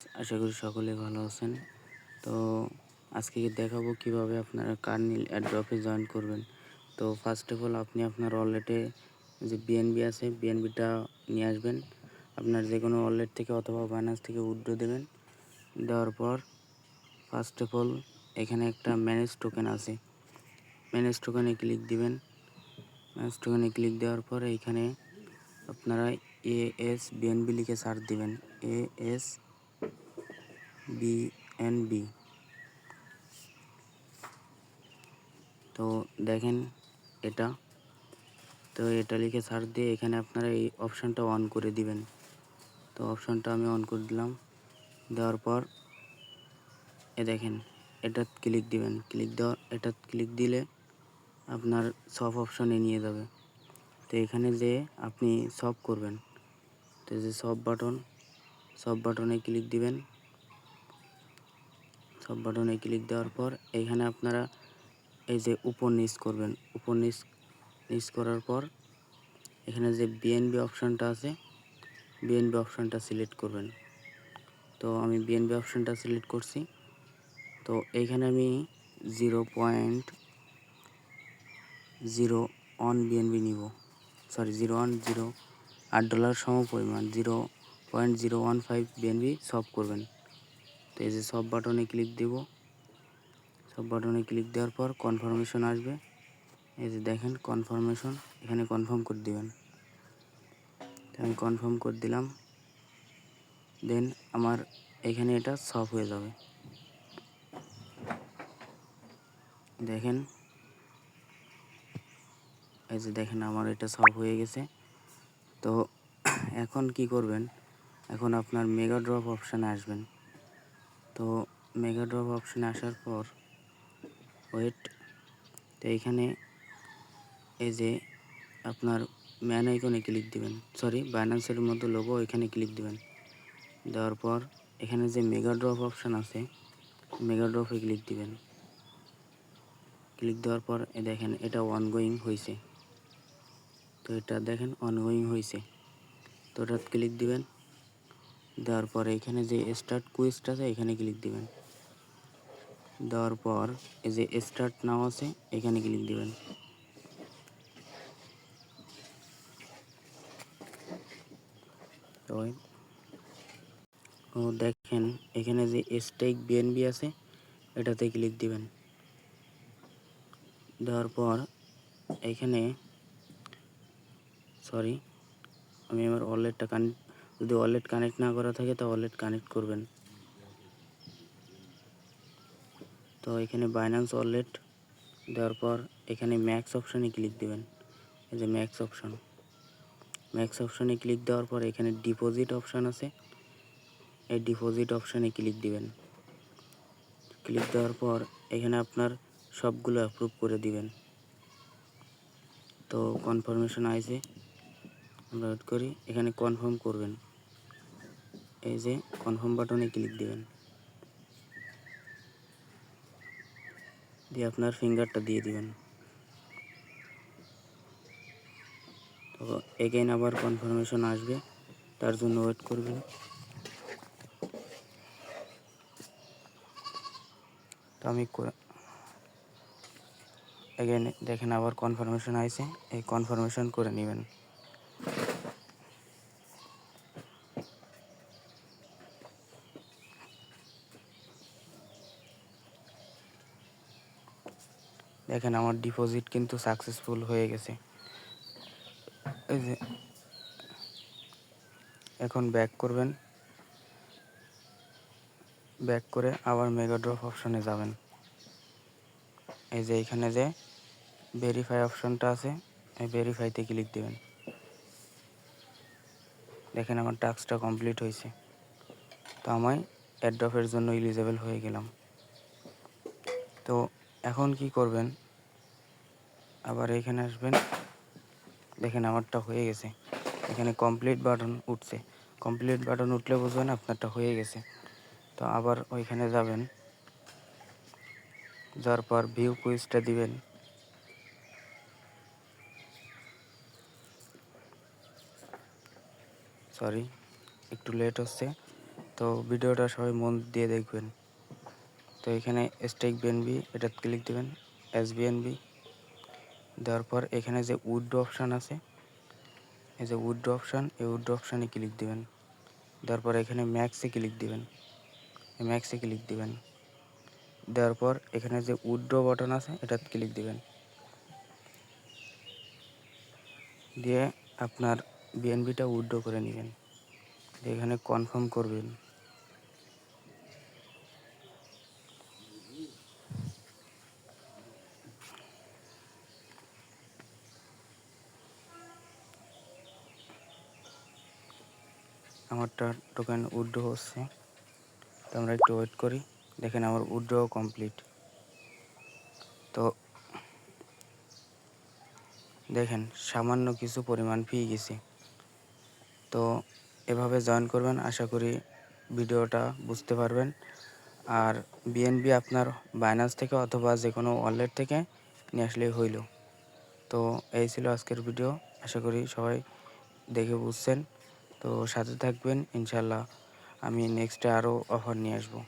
আশা করি সকলে ভালো আছেন। তো আজকে দেখাবো কিভাবে আপনারা কার্নিল অ্যাড্রপে জয়েন করবেন। তো ফার্স্ট অফ অল আপনি আপনার ওয়ালেটে যে বিএনবি আছে বিএনবিটা নিয়ে আসবেন। আপনার যে কোনো ওয়ালেট থেকে অথবা বাইন্যান্স থেকে উইথড্র দেবেন। দেওয়ার পর ফার্স্ট অফ অল এখানে একটা ম্যানেজ টোকেন আছে, ম্যানেজ টোকেনে ক্লিক দিবেন। ম্যানেজ টোকেনে ক্লিক দেওয়ার পর এইখানে আপনারা এএস বিএনবি লিখে সার্চ দিবেন। As BNB. তো দেখেন এটা, তো এটা লিখে সার্চ দিয়ে এখানে আপনারা এই অপশানটা অন করে দিবেন। তো অপশানটা আমি অন করে দিলাম। দেওয়ার পর দেখেন এটা ক্লিক দিবেন। এটা ক্লিক দিলে আপনার সব অপশানে নিয়ে যাবে। তো এখানে যে আপনি সব করবেন, তো যে সব বাটনে ক্লিক দিবেন। সব বাটনে ক্লিক দেওয়ার পর এখানে আপনারা এই যে উপর নিচ করবেন। উপর নিচ করার পর এখানে যে বিএনবি অপশানটা আছে, বিএনবি অপশানটা সিলেক্ট করবেন। তো আমি বিএনবি অপশানটা সিলেক্ট করছি। তো এইখানে আমি 0.01 বিএনবি নিব, সরি 0.08 সম পরিমাণ 0.015 বিএনবি সব করবেন। তো এই যে সব বাটনে ক্লিক দেব। সব বাটনে ক্লিক দেওয়ার পর কনফার্মেশন আসবে। এই যে দেখেন কনফার্মেশন, এখানে কনফার্ম করে দিবেন। আমি কনফার্ম করে দিলাম। দেন আমার এখানে এটা সব হয়ে যাবে। দেখেন এই যে দেখেন আমার এটা সব হয়ে গেছে। তো এখন কি করবেন, এখন আপনার মেগা ড্রপ অপশানে আসবেন। তো মেগা ড্রপ অপশানে আসার পর ওয়েট, তো এইখানে এই যে আপনার ম্যান আইকনে ক্লিক দিবেন, সরি বাইন্যান্সের মতো লোগো, এখানে ক্লিক দিবেন। দেওয়ার পর এখানে যে মেগা ড্রপ অপশান আছে, মেগা ড্রপে ক্লিক দিবেন। ক্লিক দেওয়ার পর দেখেন এটা অনগোয়িং হয়েছে। তো এটা দেখেন অনগোয়িং হয়েছে। তো ওটা ক্লিক দিবেন। দেওয়ার পর এখানে যে স্টার্ট কুইস্ট আছে এখানে ক্লিক দিবেন। দেওয়ার পর এই যে স্টার্ট নাও আছে এখানে ক্লিক দিবেন। তো দেখেন এখানে যে স্টেক বিএনবি আছে এটাতে ক্লিক দিবেন। দেওয়ার পর এখানে সরি আমি আমার ওয়ালেটটা যদি ওয়ালেট কানেক্ট না করা থাকে তা ওয়ালেট কানেক্ট করবেন। তো এখানে বাইন্যান্স ওয়ালেট দেওয়ার পর এখানে ম্যাক্স অপশানে ক্লিক দিবেন। এই যে ম্যাক্স অপশানে ক্লিক দেওয়ার পর এখানে ডিপোজিট অপশান আছে, এই ডিপোজিট অপশানে ক্লিক দিবেন। ক্লিক দেওয়ার পর এখানে আপনার সবগুলো অ্যাপ্রুভ করে দিবেন। তো কনফার্মেশন আইছে, আমরা ওয়েট করি। এখানে কনফার্ম করবেন, এই যে কনফার্ম বাটনে ক্লিক দিবেন, দিয়ে আপনার ফিঙ্গারটা দিয়ে দিবেন। তো এগেইন আবার কনফার্মেশন আসবে, তার জন্য ওয়েট করবেন। তো আমি এগেইন দেখেন আবার কনফার্মেশন আইছে, এই কনফার্মেশন করে নেবেন। দেখেন আমার ডিপোজিট কিন্তু সাকসেসফুল হয়ে গেছে। এই যে এখন ব্যাক করবেন, ব্যাক করে আবার মেগা ড্রপ অপশানে যাবেন। এই যে এখানে যে ভেরিফাই অপশানটা আছে এই ভেরিফাইতে ক্লিক দেবেন। দেখেন আমার টাস্কটা কমপ্লিট হয়েছে। তো আমি অ্যাড্রপের জন্য এলিজেবল হয়ে গেলাম। তো এখন কি করবেন, আবার এখানে আসবেন। দেখেন আমারটা হয়ে গেছে, এখানে কমপ্লিট বাটন উঠছে। কমপ্লিট বাটন উঠলে বুঝবেন আপনারটা হয়ে গেছে। তো আবার ওইখানে যাবেন, যাওয়ার পর ভিউ কুইজটা দিবেন। সরি একটু লেট হচ্ছে। তো ভিডিওটা সবাই মন দিয়ে দেখবেন। তো এখানে স্টেক বিএনবি এটা ক্লিক দেবেন, এসবিএনবি দেওয়ার পর এখানে যে উইথড্র অপশান আছে, এই যে উইথড্র অপশান, এই উইথড্র অপশানে ক্লিক দেবেন। দেওয়ার পর এখানে ম্যাক্সে ক্লিক দেবেন, ম্যাক্সে ক্লিক দেবেন। দেওয়ার পর এখানে যে উইথড্র বাটন আছে এটা ক্লিক দেবেন, দিয়ে আপনার বিএনবিটা উইথড্র করে নেবেন। এখানে কনফার্ম করবেন। আমারটা টোকেন উইথড্র হচ্ছে, তো আমরা একটু ওয়েট করি। দেখেন আমার উইথড্র কমপ্লিট। তো দেখেন সামান্য কিছু পরিমাণ ফি গেছে। তো এভাবে জয়েন করবেন, আশা করি ভিডিওটা বুঝতে পারবেন। আর বিএনবি আপনার বাইন্যান্স থেকে অথবা যে কোনো ওয়ালেট থেকে নিয়ে আসলেই হইল। তো এই ছিল আজকের ভিডিও, আশা করি সবাই দেখে বুঝছেন। তো সাথে থাকবেন, ইনশাল্লাহ আমি নেক্সটে আরও অফার নিয়ে আসবো।